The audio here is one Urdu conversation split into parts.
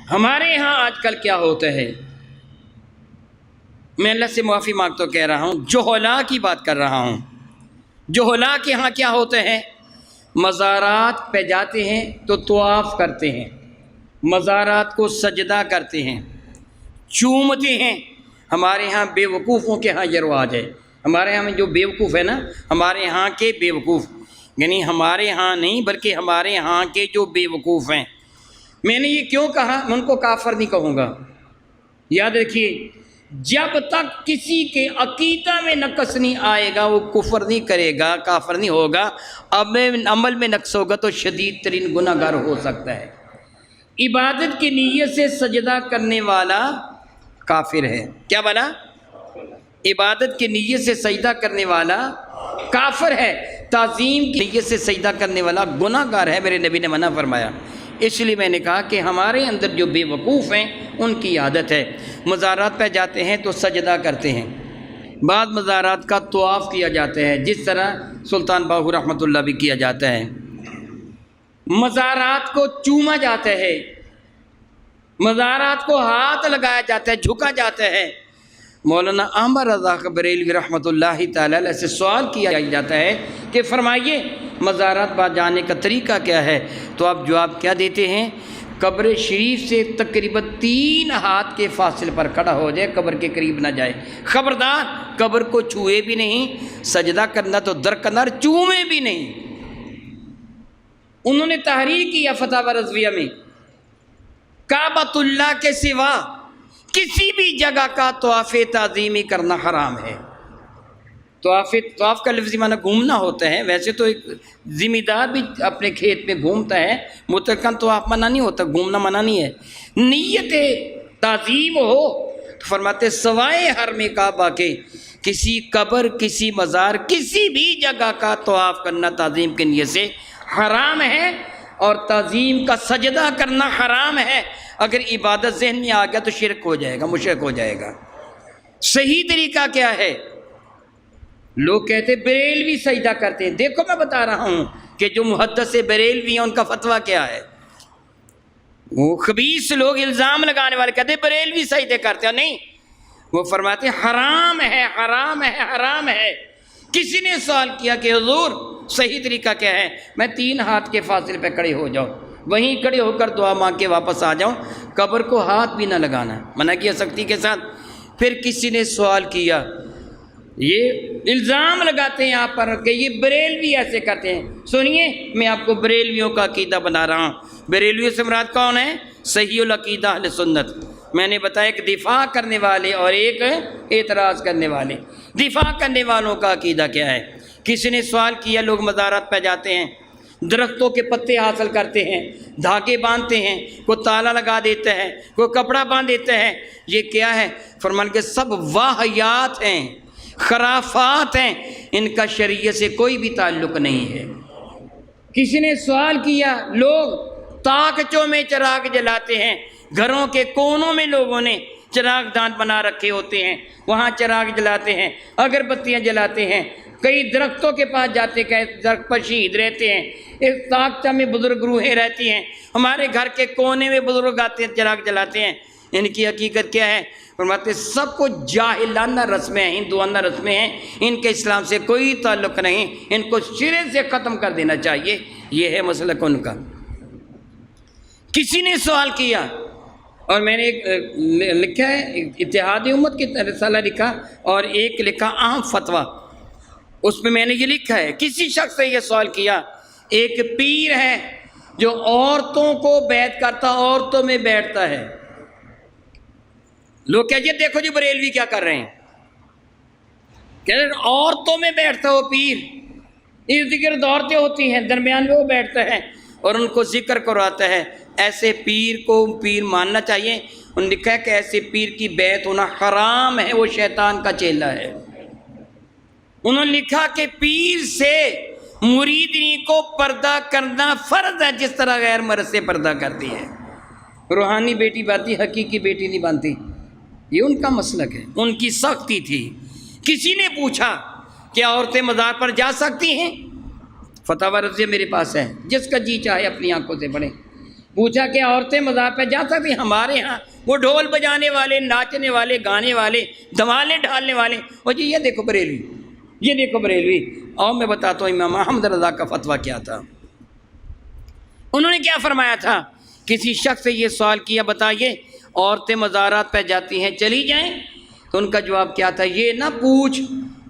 ہمارے یہاں آج کل کیا ہوتا ہے، میں اللہ سے معافی مانگتا کہہ رہا ہوں، جوہلا کی بات کر رہا ہوں۔ جوہلا کے ہاں کیا ہوتا ہے، مزارات پہ جاتے ہیں تو طواف کرتے ہیں، مزارات کو سجدہ کرتے ہیں، چومتے ہیں۔ ہمارے ہاں بے وقوفوں کے ہاں یہ رواج ہے۔ ہمارے ہاں میں جو بے وقوف ہے نا، ہمارے ہاں کے بے وقوف، یعنی ہمارے ہاں نہیں بلکہ ہمارے ہاں کے جو بے وقوف ہیں۔ میں نے یہ کیوں کہا، میں ان کو کافر نہیں کہوں گا۔ یاد رکھیے، جب تک کسی کے عقیدہ میں نقص نہیں آئے گا وہ کفر نہیں کرے گا، کافر نہیں ہوگا۔ اب عمل میں نقص ہوگا تو شدید ترین گناہ گار ہو سکتا ہے۔ عبادت کی نیت سے سجدہ کرنے والا کافر ہے۔ کیا بنا؟ عبادت کی نیت سے سجدہ کرنے والا کافر ہے، تعظیم کی نیت سے سجدہ کرنے والا گناہ گار ہے، میرے نبی نے منع فرمایا۔ اس لیے میں نے کہا کہ ہمارے اندر جو بے وقوف ہیں ان کی عادت ہے، مزارات پہ جاتے ہیں تو سجدہ کرتے ہیں، بعض مزارات کا طواف کیا جاتا ہے، جس طرح سلطان باہو رحمۃ اللہ بھی کیا جاتا ہے۔ مزارات کو چوما جاتا ہے، مزارات کو ہاتھ لگایا جاتا ہے، جھکا جاتا ہے۔ مولانا احمد رضا بریلوی رحمۃ اللہ تعالی علیہ سے سوال کیا جاتا ہے کہ فرمائیے مزارات پر جانے کا طریقہ کیا ہے، تو آپ جواب کیا دیتے ہیں؟ قبر شریف سے تقریباً 3 ہاتھ کے فاصلے پر کھڑا ہو جائے، قبر کے قریب نہ جائے، خبردار قبر کو چھوئے بھی نہیں، سجدہ کرنا تو درکنار، چومے بھی نہیں۔ انہوں نے تحریر کیا فتاوی رضویہ میں، کعبۃ اللہ کے سوا کسی بھی جگہ کا طواف تعظیمی کرنا حرام ہے۔ طواف کا لفظی معنی گھومنا ہوتا ہے، ویسے تو ایک ذمہ دار بھی اپنے کھیت میں گھومتا ہے، مطلقاً طواف منع نہیں ہوتا، گھومنا منع نہیں ہے۔ نیت تعظیم ہو تو فرماتے سوائے حرم کعبہ کے کسی قبر، کسی مزار، کسی بھی جگہ کا طواف کرنا تعظیم کی نیت سے حرام ہے، اور تعظیم کا سجدہ کرنا حرام ہے۔ اگر عبادت ذہن میں آ گیا تو شرک ہو جائے گا، مشرک ہو جائے گا۔ صحیح طریقہ کیا ہے؟ لوگ کہتے بریلوی سجدہ کرتے ہیں، دیکھو میں بتا رہا ہوں کہ جو محدث بریلوی ہیں ان کا فتویٰ کیا ہے۔ وہ خبیث لوگ الزام لگانے والے کہتے بریلوی سجدے کرتے ہیں، نہیں، وہ فرماتے حرام ہے، حرام ہے، حرام ہے۔ کسی نے سوال کیا کہ حضور صحیح طریقہ کیا ہے؟ میں 3 ہاتھ کے فاصلے پہ کھڑے ہو جاؤں، وہیں کھڑے ہو کر دعا مانگ کے واپس آ جاؤں، قبر کو ہاتھ بھی نہ لگانا، منع کیا سختی کے ساتھ۔ پھر کسی نے سوال کیا، یہ الزام لگاتے ہیں آپ پر کہ یہ بریلوی ایسے کرتے ہیں۔ سنیے، میں آپ کو بریلویوں کا عقیدہ بنا رہا ہوں۔ بریلویوں سے مراد کون ہے؟ صحیح العقیدہ اہل سنت۔ میں نے بتایا ایک دفاع کرنے والے اور ایک اعتراض کرنے والے۔ دفاع کرنے والوں کا عقیدہ کیا ہے؟ کسی نے سوال کیا، لوگ مزارات پہ جاتے ہیں، درختوں کے پتے حاصل کرتے ہیں، دھاگے باندھتے ہیں، کوئی تالا لگا دیتا ہے، کوئی کپڑا باندھ دیتا ہے، یہ کیا ہے؟ فرمان کے سب واہیات ہیں، خرافات ہیں، ان کا شریعت سے کوئی بھی تعلق نہیں ہے۔ کسی نے سوال کیا، لوگ طاقچوں میں چراغ جلاتے ہیں، گھروں کے کونوں میں لوگوں نے چراغ دان بنا رکھے ہوتے ہیں، وہاں چراغ جلاتے ہیں، اگربتیاں جلاتے ہیں، کئی درختوں کے پاس جاتے ہیں، درخت پر شہید رہتے ہیں، ایک طاقچہ میں بزرگ روحیں رہتی ہیں، ہمارے گھر کے کونے میں بزرگ آتے ہیں، چراغ جلاتے ہیں۔ ان کی حقیقت کیا ہے؟ فرماتے سب کو جاہلانہ رسمیں ہیں، ہندوانہ رسمیں ہیں، ان کے اسلام سے کوئی تعلق نہیں، ان کو سرے سے ختم کر دینا چاہیے۔ یہ ہے مسلک ان کا۔ کسی نے سوال کیا، اور میں نے ایک لکھا ہے، اتحاد امت کی رسالہ لکھا، اور ایک لکھا اہم فتویٰ، اس میں میں نے یہ لکھا ہے، کسی شخص سے یہ سوال کیا، ایک پیر ہے جو عورتوں کو بیعت کرتا، عورتوں میں بیٹھتا ہے۔ لوگ کہتے ہیں دیکھو جی بریلوی کیا کر رہے ہیں، کہتے ہیں عورتوں میں بیٹھتا وہ پیر، ارد گرد عورتیں ہوتی ہیں، درمیان میں وہ بیٹھتا ہے اور ان کو ذکر کرواتا ہے۔ ایسے پیر کو پیر ماننا چاہیے؟ انہوں نے کہا کہ ایسے پیر کی بیعت ہونا حرام ہے، وہ شیطان کا چیلا ہے۔ انہوں نے لکھا کہ پیر سے مریدنی کو پردہ کرنا فرض ہے، جس طرح غیر مرد سے پردہ کرتی ہے۔ روحانی بیٹی باندھتی، حقیقی بیٹی نہیں باندھتی، یہ ان کا مسلک ہے، ان کی سختی تھی۔ کسی نے پوچھا کیا عورتیں مزار پر جا سکتی ہیں؟ فتاوی رضویہ میرے پاس ہے، جس کا جی چاہے اپنی آنکھوں سے پڑھیں۔ پوچھا کہ عورتیں مزار پہ جا سکتی؟ ہمارے ہاں وہ ڈھول بجانے والے، ناچنے والے، گانے والے، دھمالے ڈھالنے والے، اور جی یہ دیکھو بریلوی، یہ دیکھو بریلوی۔ اور میں بتاتا ہوں امام احمد رضا کا فتویٰ کیا تھا۔ انہوں نے کیا فرمایا تھا؟ کسی شخص سے یہ سوال کیا، بتائیے عورتیں مزارات پہ جاتی ہیں، چلی جائیں؟ تو ان کا جواب کیا تھا؟ یہ نہ پوچھ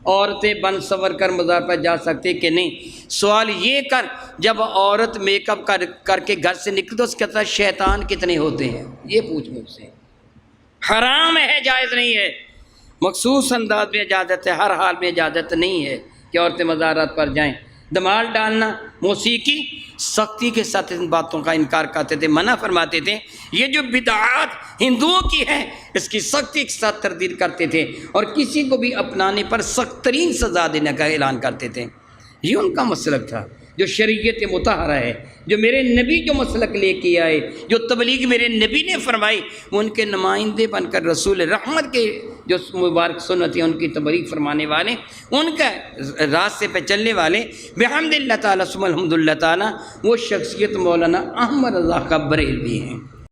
عورتیں بن سور کر مزار پہ جا سکتی کہ نہیں، سوال یہ کر جب عورت میک اپ کر کے گھر سے نکلے تو اس کے ساتھ شیطان کتنے ہوتے ہیں، یہ پوچھ مجھ سے۔ حرام ہے، جائز نہیں ہے، مخصوص انداز میں اجازت ہے، ہر حال میں اجازت نہیں ہے کہ عورتیں مزارات پر جائیں۔ دمال ڈالنا، موسیقی، سختی کے ساتھ ان باتوں کا انکار کرتے تھے، منع فرماتے تھے۔ یہ جو بدعات ہندوؤں کی ہے اس کی سختی کے ساتھ تردید کرتے تھے، اور کسی کو بھی اپنانے پر سخت ترین سزا دینے کا اعلان کرتے تھے۔ یہ ان کا مسلک تھا جو شریعت مطہرہ ہے، جو میرے نبی جو مسلک لے کے آئے، جو تبلیغ میرے نبی نے فرمائی، وہ ان کے نمائندے بن کر رسول رحمت کے جو مبارک سنت ہیں ان کی تبلیغ فرمانے والے، ان کا راستے پہ چلنے والے، بحمد اللہ تعالیٰ ثم الحمد اللہ تعالیٰ، وہ شخصیت مولانا احمد رضا کا بریلوی ہیں۔